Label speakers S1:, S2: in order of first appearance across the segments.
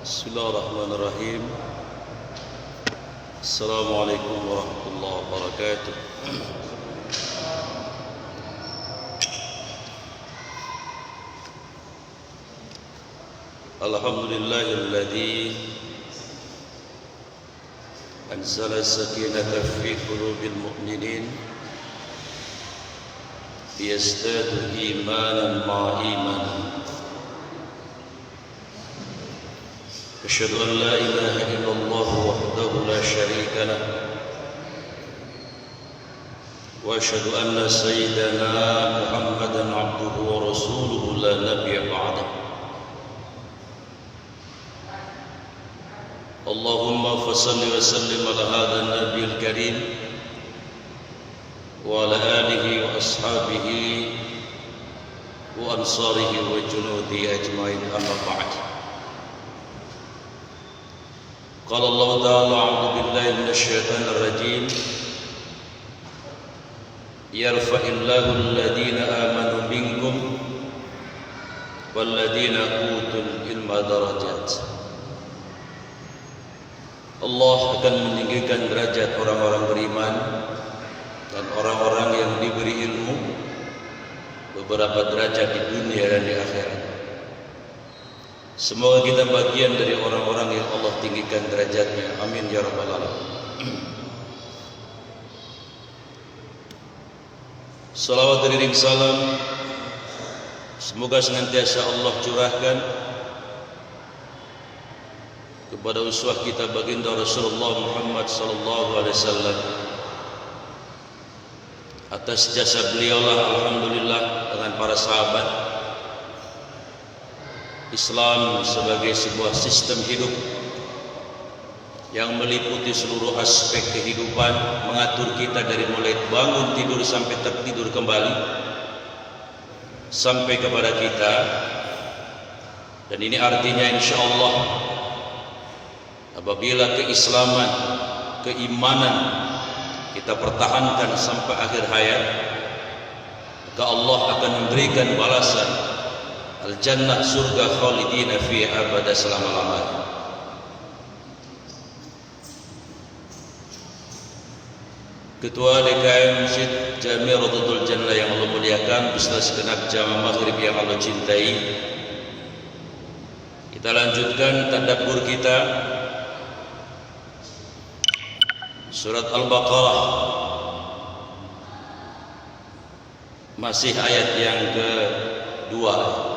S1: Bismillahirrahmanirrahim. Assalamualaikum warahmatullahi wabarakatuh. Alhamdulillahilladzi anzala sakinata fi qulubil mu'minin liyazdadu imanan ma'a imanin. أشهد أن لا إله إلا الله وحده لا شريك له وأشهد أن سيدنا محمدا عبده ورسوله لا نبي بعده. اللهم فصل وسلم على هذا النبي الكريم وعلى آله وأصحابه وأنصاره وجنوده أجمعين، أما بعد. قال الله تعالى: أعوذ بالله من الشيطان الرجيم يرفع الله الذين آمنوا منكم والذين أوتوا العلم درجات. Allah akan meninggikan derajat orang-orang beriman dan orang-orang yang diberi ilmu beberapa derajat di dunia dan di akhirat. Semoga kita bagian dari orang-orang yang Allah tinggikan derajatnya. Amin ya rabbal alamin. Salawat dan salam semoga senantiasa Allah curahkan kepada uswah kita baginda Rasulullah Muhammad sallallahu alaihi wasallam. Atas jasa beliaulah alhamdulillah dengan para sahabat Islam sebagai sebuah sistem hidup yang meliputi seluruh aspek kehidupan, mengatur kita dari mulai bangun tidur sampai tertidur kembali sampai kepada kita. Dan ini artinya insyaallah apabila keislaman, keimanan kita pertahankan sampai akhir hayat, maka Allah akan memberikan balasan al-jannah, surga khalidina fiha abada, selama-lamanya. Ketua DKM Masjid Jami' Radhatul Jannah yang Allah muliakan, beserta segenap jamaah maghrib yang Allah cintai, kita lanjutkan tadabbur kita surat Al-Baqarah, masih ayat yang kedua.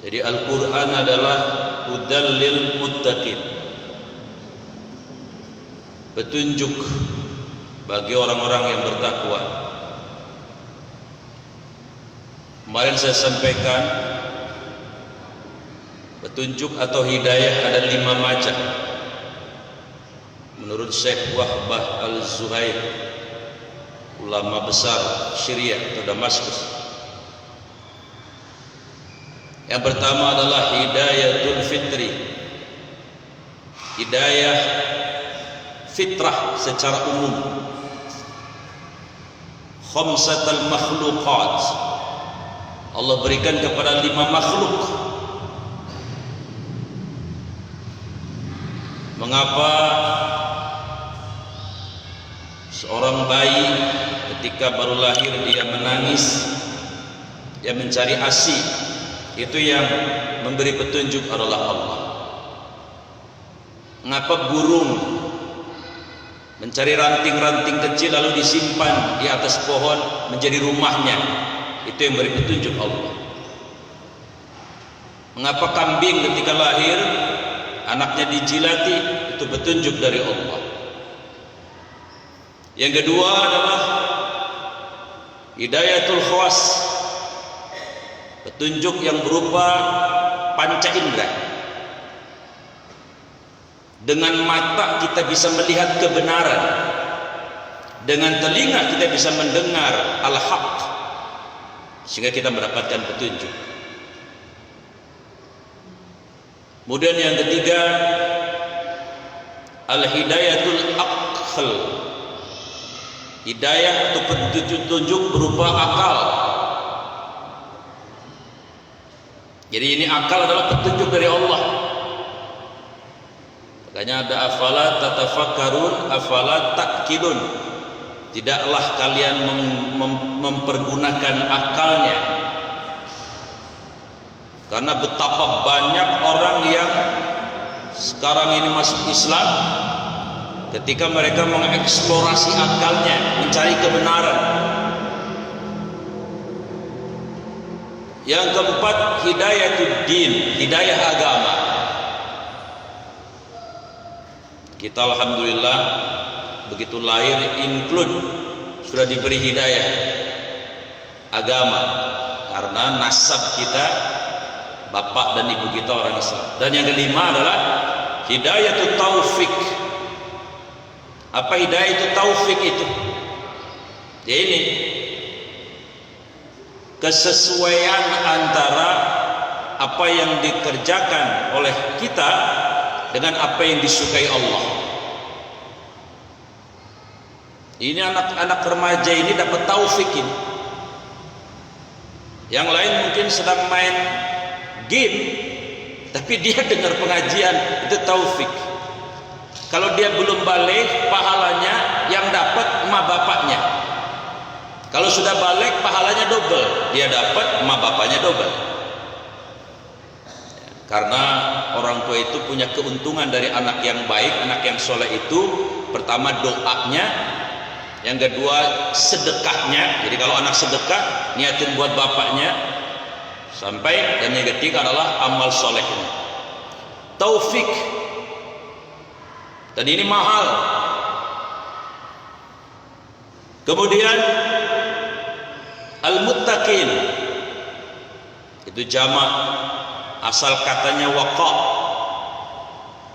S1: Jadi Al-Quran adalah hudal lil muttaqin, petunjuk bagi orang-orang yang bertakwa. Kemarin saya sampaikan petunjuk atau hidayah ada 5 macam menurut Syekh Wahbah Al-Zuhair, ulama besar Syria atau Damaskus. Yang pertama adalah hidayatul fitri, hidayah fitrah secara umum. Khamsatul makhluqat, Allah berikan kepada 5 makhluk. Mengapa seorang bayi ketika baru lahir dia menangis, dia mencari ASI? Itu yang memberi petunjuk adalah Allah. Mengapa burung mencari ranting-ranting kecil lalu disimpan di atas pohon menjadi rumahnya? Itu yang memberi petunjuk Allah. Mengapa kambing ketika lahir anaknya dijilati? Itu petunjuk dari Allah. Yang kedua adalah hidayatul khawas, petunjuk yang berupa panca indera. Dengan mata kita bisa melihat kebenaran, dengan telinga kita bisa mendengar al-haq, sehingga kita mendapatkan petunjuk. Kemudian yang ketiga, al-hidayatul aql, hidayah atau petunjuk berupa akal, Jadi ini akal adalah petunjuk dari Allah. Makanya ada afala tatafakkarun, afala ta'qilun. Tidaklah kalian mempergunakan akalnya. Karena betapa banyak orang yang sekarang ini masuk Islam, ketika mereka mengeksplorasi akalnya, mencari kebenaran. Yang keempat, hidayatul-din, hidayah agama. Kita alhamdulillah begitu lahir include sudah diberi hidayah agama karena nasab kita, bapak dan ibu kita orang Islam. Dan yang kelima adalah hidayatul taufik. Apa hidayatul taufik itu? Ya ini kesesuaian antara apa yang dikerjakan oleh kita dengan apa yang disukai Allah. Ini anak-anak remaja ini dapat taufik ini. Yang lain mungkin sedang main game, tapi dia dengar pengajian, itu taufik. Kalau dia belum balik, pahalanya yang dapat emak bapaknya. Kalau sudah balik, pahalanya double, dia dapat, emak bapaknya double. Karena orang tua itu punya keuntungan dari anak yang baik, anak yang soleh itu pertama doanya, yang kedua sedekahnya. Jadi kalau anak sedekah niatin buat bapaknya, sampai, dan yang ketiga adalah amal solehnya. Taufik. Dan ini mahal. Kemudian al-muttaqin, itu jamak, asal katanya waqa,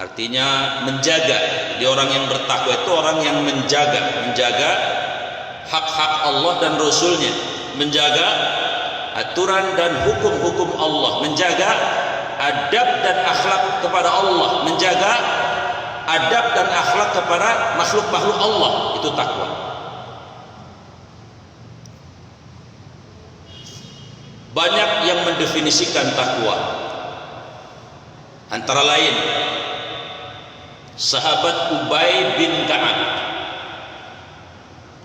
S1: artinya menjaga. Jadi orang yang bertakwa itu orang yang menjaga hak-hak Allah dan Rasulnya, menjaga aturan dan hukum-hukum Allah, menjaga adab dan akhlak kepada Allah, menjaga adab dan akhlak kepada makhluk-makhluk Allah. Itu takwa. Banyak yang mendefinisikan takwa, antara lain sahabat Ubay bin Ka'ab.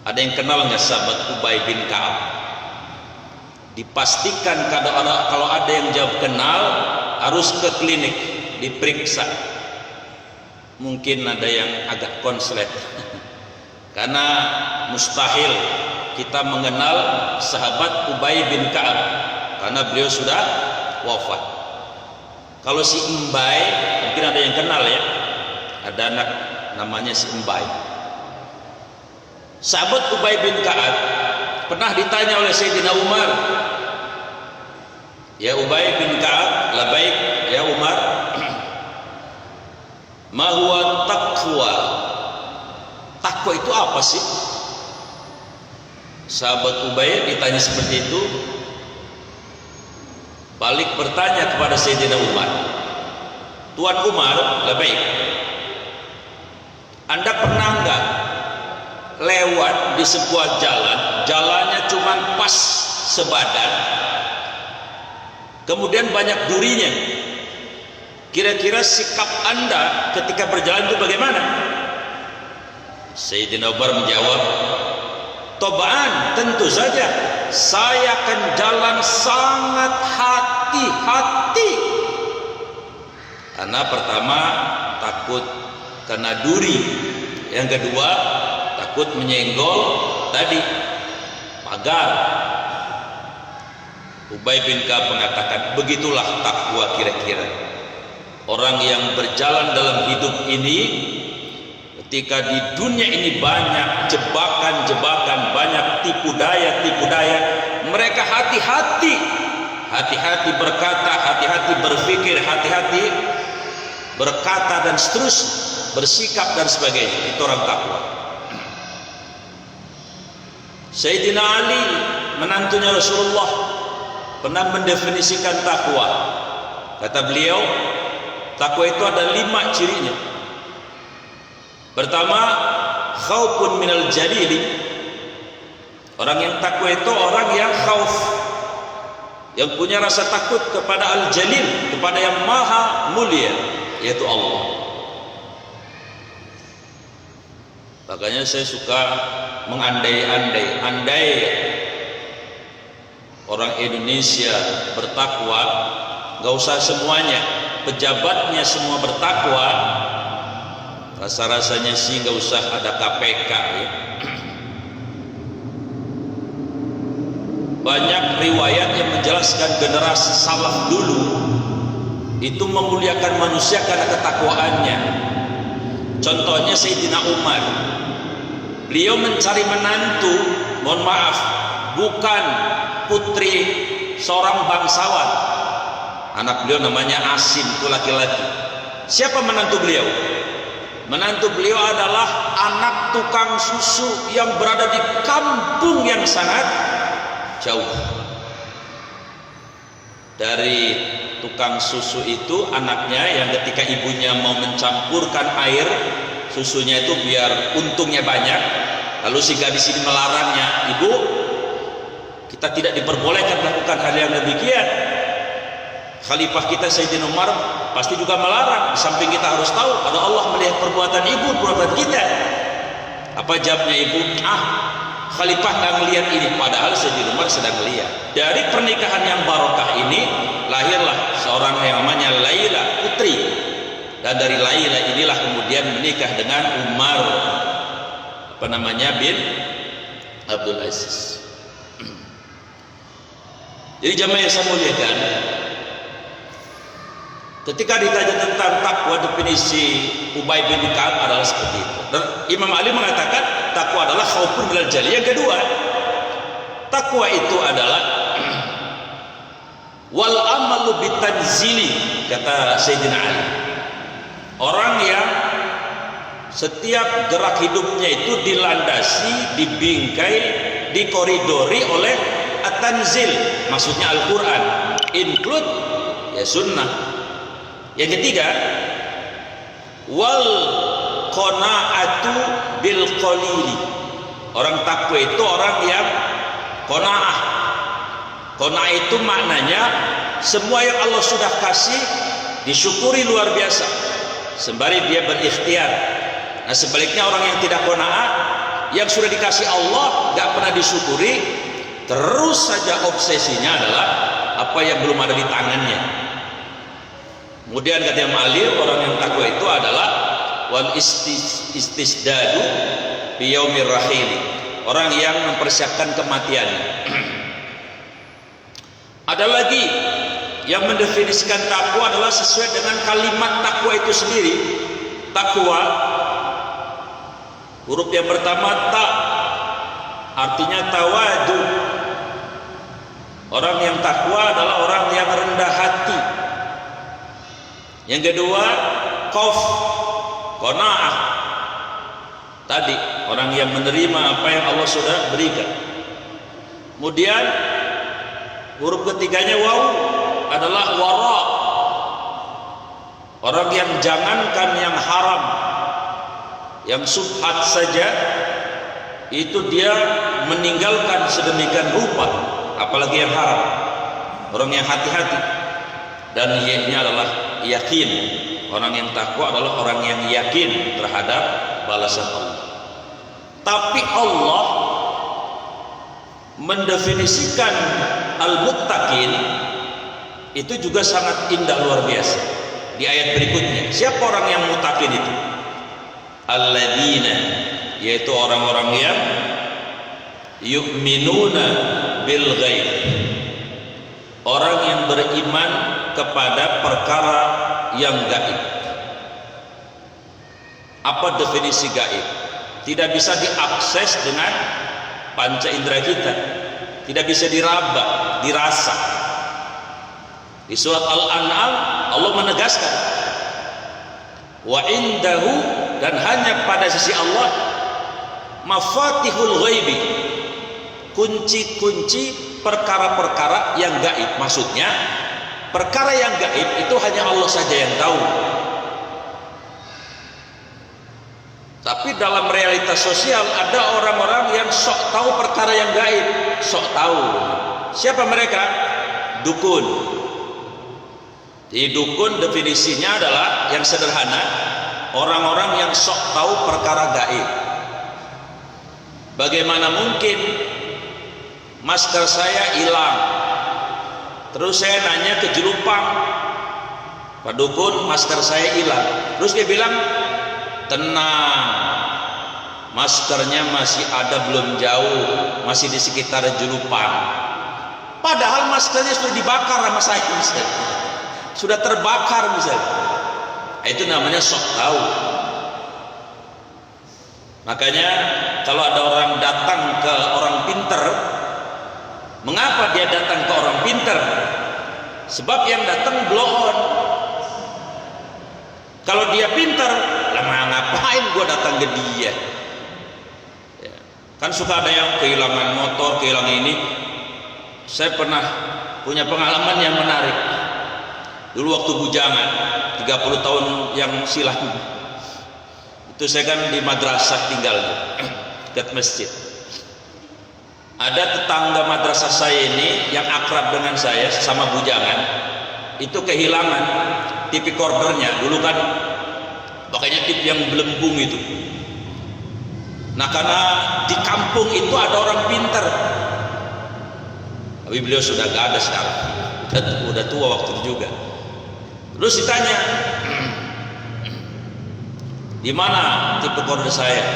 S1: Ada yang kenal nggak sahabat Ubay bin Ka'ab? Dipastikan kalau ada yang jawab kenal, harus ke klinik diperiksa. Mungkin ada yang agak konslet karena mustahil kita mengenal sahabat Ubay bin Ka'ab karena beliau sudah wafat. Kalau si Mbay, mungkin ada yang kenal ya, ada anak namanya si Mbay. Sahabat Ubay bin Ka'ab pernah ditanya oleh Sayyidina Umar, ya Ubay bin Ka'ab, labaik ya Umar, ma huwa taqwa? Takwa itu apa sih? Sahabat Ubay ditanya seperti itu, balik bertanya kepada Sayyidina Umar, Tuan Umar, labaik, Anda pernah enggak lewat di sebuah jalan, jalannya cuma pas sebadan, kemudian banyak durinya? Kira-kira sikap Anda ketika berjalan itu bagaimana? Sayyidina Umar menjawab, Tobaan, tentu saja saya akan jalan sangat hati-hati. Karena pertama takut kena duri, yang kedua takut menyenggol tadi pagar. Ubay bin Ka'ab mengatakan, begitulah takwa kira-kira. Orang yang berjalan dalam hidup ini, ketika di dunia ini banyak jebakan-jebakan, banyak tipu daya, mereka hati-hati berkata, hati-hati berpikir, hati-hati berkata dan seterusnya, bersikap dan sebagainya. Itu orang takwa. Sayyidina Ali, menantunya Rasulullah, pernah mendefinisikan takwa. Kata beliau, takwa itu ada 5 cirinya. Pertama, khaufun minal jalili. Orang yang takwa itu orang yang khauf, yang punya rasa takut kepada Al-Jalil, kepada yang maha mulia, yaitu Allah. Makanya saya suka mengandai-andai, andai orang Indonesia bertakwa, gak usah semuanya pejabatnya semua bertakwa, rasa-rasanya sih gak usah ada KPK ya. Banyak riwayat yang menjelaskan generasi salaf dulu itu memuliakan manusia karena ketakwaannya. Contohnya Sayyidina Umar, beliau mencari menantu, mohon maaf, bukan putri seorang bangsawan. Anak beliau namanya Asim, itu laki-laki. Siapa menantu beliau? Menantu beliau adalah anak tukang susu yang berada di kampung yang sangat jauh. Dari tukang susu itu anaknya yang ketika ibunya mau mencampurkan air susunya itu biar untungnya banyak, lalu si gadis ini melarangnya, ibu, kita tidak diperbolehkan melakukan hal yang demikian. Khalifah kita Sayyidina Umar pasti juga melarang. Di samping kita harus tahu ada Allah melihat perbuatan ibu, perbuatan kita. Apa jawabnya ibu? Khalifah nggak ngelihat ini, padahal Sayyidina Umar sedang melihat. Dari pernikahan yang barokah ini lahirlah seorang yang namanya Laila, putri. Dan dari Laila inilah kemudian menikah dengan Umar bin Abdul Aziz. Jadi jamaah yang saya muliakan, ketika ditanya tentang takwa, definisi Ubay bin Ka'ab adalah seperti itu. Dan Imam Ali mengatakan takwa adalah khaufun minal jali. Yang kedua, takwa itu adalah wal amalu bitanzili, kata Sayyidina Ali. Orang yang setiap gerak hidupnya itu dilandasi, dibingkai, dikoridori oleh at-tanzil, maksudnya Al-Quran, include ya sunnah. Yang ketiga, wal qanaatu bil qalili. Orang takwa itu orang yang qanaah. Qanaah itu maknanya semua yang Allah sudah kasih disyukuri luar biasa, sembari dia berikhtiar. Nah sebaliknya orang yang tidak qanaah, yang sudah dikasih Allah gak pernah disyukuri, terus saja obsesinya adalah apa yang belum ada di tangannya. Kemudian kata Imam Ali, orang yang takwa itu adalah wal istisdadu bi yaumir rahili, orang yang mempersiapkan kematiannya. Ada lagi yang mendefinisikan takwa adalah sesuai dengan kalimat takwa itu sendiri. Takwa, huruf yang pertama ta, artinya tawadu. Orang yang takwa adalah orang yang rendah hati. Yang kedua, qaf, qanaah. Tadi orang yang menerima apa yang Allah sudah berikan. Kemudian huruf ketiganya waw adalah wara. Orang yang jangankan yang haram, yang subhat saja itu dia meninggalkan sedemikian rupa, apalagi yang haram. Orang yang hati-hati. Dan Y-nya adalah yakin. Orang yang takwa adalah orang yang yakin terhadap balasan Allah. Tapi Allah mendefinisikan al-muttaqin itu juga sangat indah, luar biasa. Di ayat berikutnya, siapa orang yang muttaqin itu? Alladzina, yaitu orang-orang yang yu'minuna bil ghaib, orang yang beriman kepada perkara yang gaib. Apa definisi gaib? Tidak bisa diakses dengan panca indera kita, tidak bisa diraba, dirasa. Di surat Al-An'am Allah menegaskan, wa indahu, dan hanya pada sisi Allah, mafatihul ghaibi, kunci-kunci perkara-perkara yang gaib. Maksudnya perkara yang gaib itu hanya Allah saja yang tahu. Tapi dalam realitas sosial ada orang-orang yang sok tahu perkara yang gaib, sok tahu. Siapa mereka? dukun. Di dukun definisinya adalah yang sederhana, orang-orang yang sok tahu perkara gaib. Bagaimana mungkin masker saya hilang, terus saya nanya ke Jelupang, Pak Dukun, masker saya hilang. Terus dia bilang, tenang, maskernya masih ada, belum jauh, masih di sekitar Jelupang. Padahal maskernya sudah dibakar sama saya misalnya, sudah terbakar misalnya. Itu namanya sok tahu. Makanya kalau ada orang datang ke orang pinter, mengapa dia datang ke orang pinter? Sebab yang datang blow on. Kalau dia pinter, lama ngapain gua datang ke dia? Ya. Kan suka ada yang kehilangan motor, kehilangan ini. Saya pernah punya pengalaman yang menarik. Dulu waktu bujangan 30 tahun yang silam, itu saya kan di madrasah tinggal dekat masjid. Ada tetangga madrasah saya ini yang akrab dengan saya sama bujangan, itu kehilangan TV recordernya. Dulu kan pakainya TV yang belembung itu. Nah, karena di kampung itu ada orang pinter, tapi beliau sudah gak ada sekarang, udah tua waktu itu juga. Terus ditanya, di mana TV recorder saya?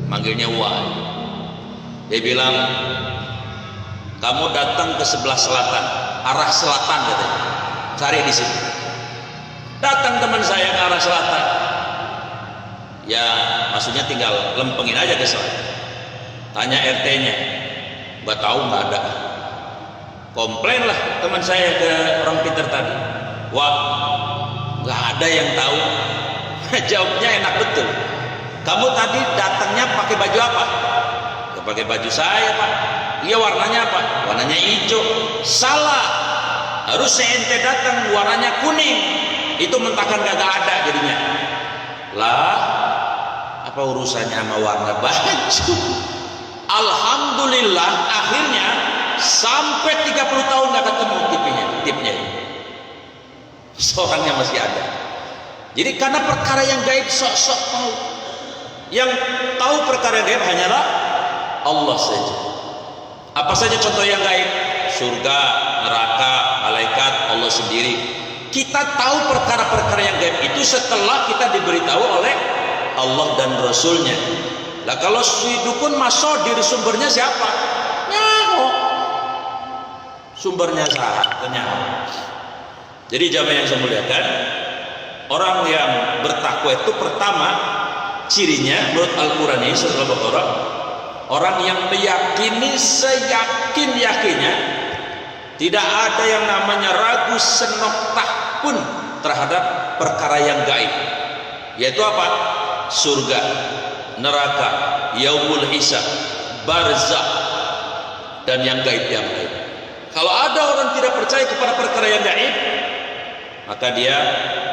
S1: Manggilnya Wah. Dia bilang, kamu datang ke sebelah selatan, arah selatan katanya, cari di sini. Datang teman saya ke arah selatan, ya maksudnya tinggal lempengin aja ke selatan. Tanya RT-nya, nggak tahu, nggak ada. Komplain lah teman saya ke orang pinter tadi, wah nggak ada yang tahu. Jawabnya enak betul, kamu tadi datangnya pakai baju apa? Pakai baju saya Pak. Iya, warnanya apa? Warnanya hijau. Salah, harus ente datang warnanya kuning. Itu mentakan gak ada jadinya. Lah, apa urusannya sama warna baju? Alhamdulillah akhirnya sampai 30 tahun gak ketemu tipnya. Seorangnya masih ada. Jadi karena perkara yang gaib sok-sok tahu. Yang tahu perkara yang gaib hanyalah Allah saja. Apa saja contoh yang gaib? Surga, neraka, malaikat, Allah sendiri. Kita tahu perkara-perkara yang gaib itu setelah kita diberitahu oleh Allah dan Rasulnya. Lah kalau si dukun masodir, sumbernya siapa? Nyaho. Sumbernya siapa? Nyaho. Jadi jamaah yang saya muliakan, orang yang bertakwa itu pertama cirinya menurut Al-Quran ini surah Al-Baqarah, orang yang meyakini seyakin-yakinnya, tidak ada yang namanya ragu senoktah pun terhadap perkara yang gaib. Yaitu apa? Surga, neraka, yaumul hisab, barzakh, dan yang gaib yang lain. Kalau ada orang tidak percaya kepada perkara yang gaib, maka dia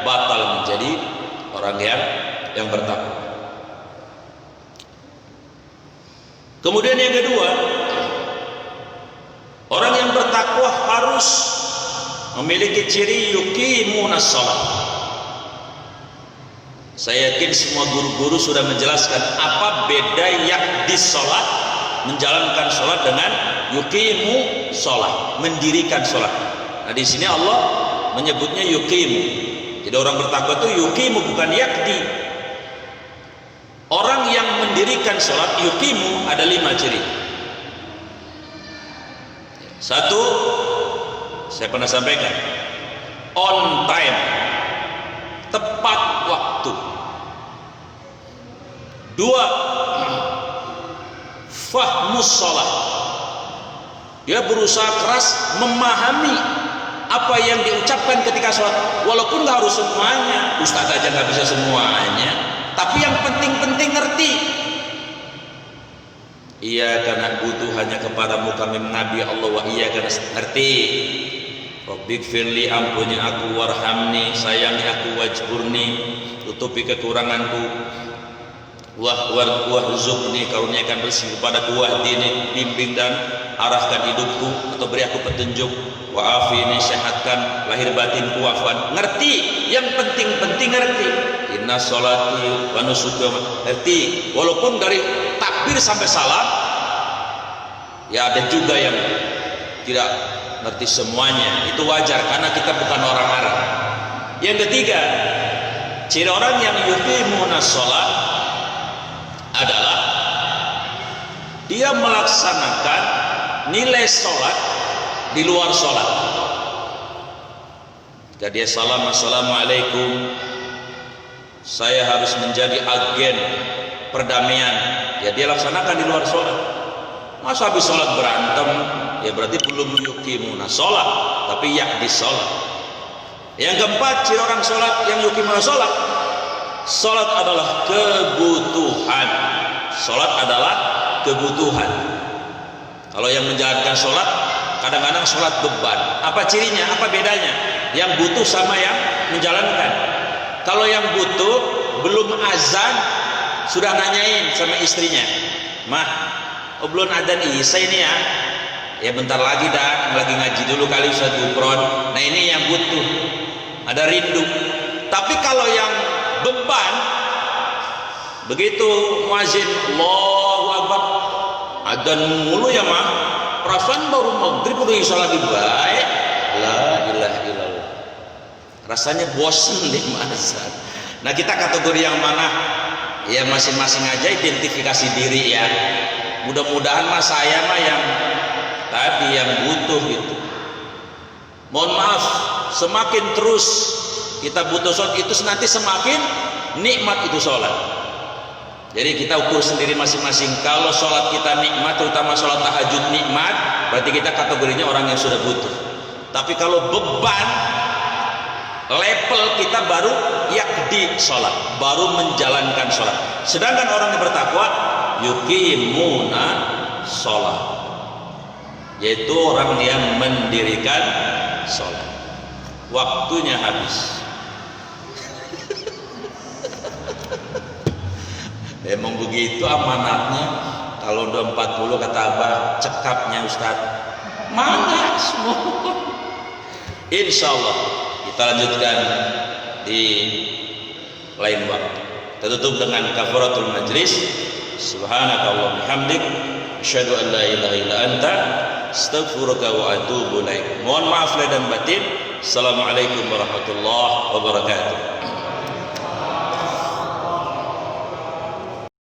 S1: batal menjadi orang yang bertakwa. Kemudian yang kedua, orang yang bertakwa harus memiliki ciri yuqimunas shalah. Saya yakin semua guru-guru sudah menjelaskan apa beda yakdis sholat, menjalankan sholat, dengan yuqimu sholat, mendirikan sholat. Nah di sini Allah menyebutnya yuqimu. Jadi orang bertakwa itu yuqimu, bukan yakdi. Orang yang mendirikan sholat yuqimu ada 5 ciri. Satu, saya pernah sampaikan, on time, tepat waktu. Dua, fahmus sholat, dia berusaha keras memahami apa yang diucapkan ketika sholat, walaupun nggak harus semuanya. Ustaz aja nggak bisa semuanya, tapi yang penting-penting ngerti. Iya, karena butuh hanya kepadamu kami mengabdi Allah, wa iya karena ngerti. Rabbighfirli, ampuni aku, warhamni, sayangi aku, wajburni, tutupi kekuranganku, wahzuqni, karuniakan rezeki kepadaku, wahdini, bimbing dan arahkan hidupku atau beri aku petunjuk, wa'afini, sehatkan lahir batinku, wa'afan. Ngerti, yang penting-penting ngerti. Inna sholati wa nusuki, ngerti. Walaupun dari takbir sampai salam, ya ada juga yang tidak ngerti semuanya. Itu wajar karena kita bukan orang Arab. Yang ketiga, ciri orang yang yuqimuna sholat adalah dia melaksanakan nilai sholat di luar sholat. Jika dia salam, assalamualaikum, saya harus menjadi agen perdamaian, ya dia laksanakan di luar sholat. Masa habis sholat berantem, ya berarti belum yuqimuna sholat, tapi yakdi sholat. Yang keempat, ciri orang sholat yang yuqimuna sholat, sholat adalah kebutuhan. Sholat adalah kebutuhan. Kalau yang menjalankan sholat, kadang-kadang sholat beban. Apa cirinya? Apa bedanya? Yang butuh sama yang menjalankan. Kalau yang butuh belum azan sudah nanyain sama istrinya, mah, oh belum adzan Isya ini ya? Ya bentar lagi dah, lagi ngaji dulu kali Ustaz Gufron. Nah ini yang butuh, ada rindu. Tapi kalau yang beban, begitu muazin Allahu Akbar, adzan mulu ya mah, perasaan baru maghrib udah Isya lagi baik. La ilaha illallah. Rasanya bosen deh azan. Nah kita kategori yang mana? Ya masing-masing aja identifikasi diri ya. Mudah-mudahan mas saya mah yang tadi yang butuh gitu. Mohon maaf, semakin terus kita butuh sholat itu nanti semakin nikmat itu sholat. Jadi kita ukur sendiri masing-masing. Kalau sholat kita nikmat, terutama sholat tahajud nikmat, berarti kita kategorinya orang yang sudah butuh. Tapi kalau beban, level kita baru yakdi sholat, baru menjalankan sholat. Sedangkan orang yang bertakwa yuqimuna sholat, yaitu orang yang mendirikan sholat. Waktunya habis. Emang begitu amanatnya. Kalau udah 40 kata Abah, cekapnya Ustaz. Mana semua? Insya Allah kita lanjutkan di lain waktu. Kita tutup dengan kafaratul majlis. Subhanakallahumma bihamdik, asyhadu an la ilaha illa anta, astaghfiruka wa atubu ilaik. Mohon maaf lahir dan batin. Assalamualaikum warahmatullahi wabarakatuh.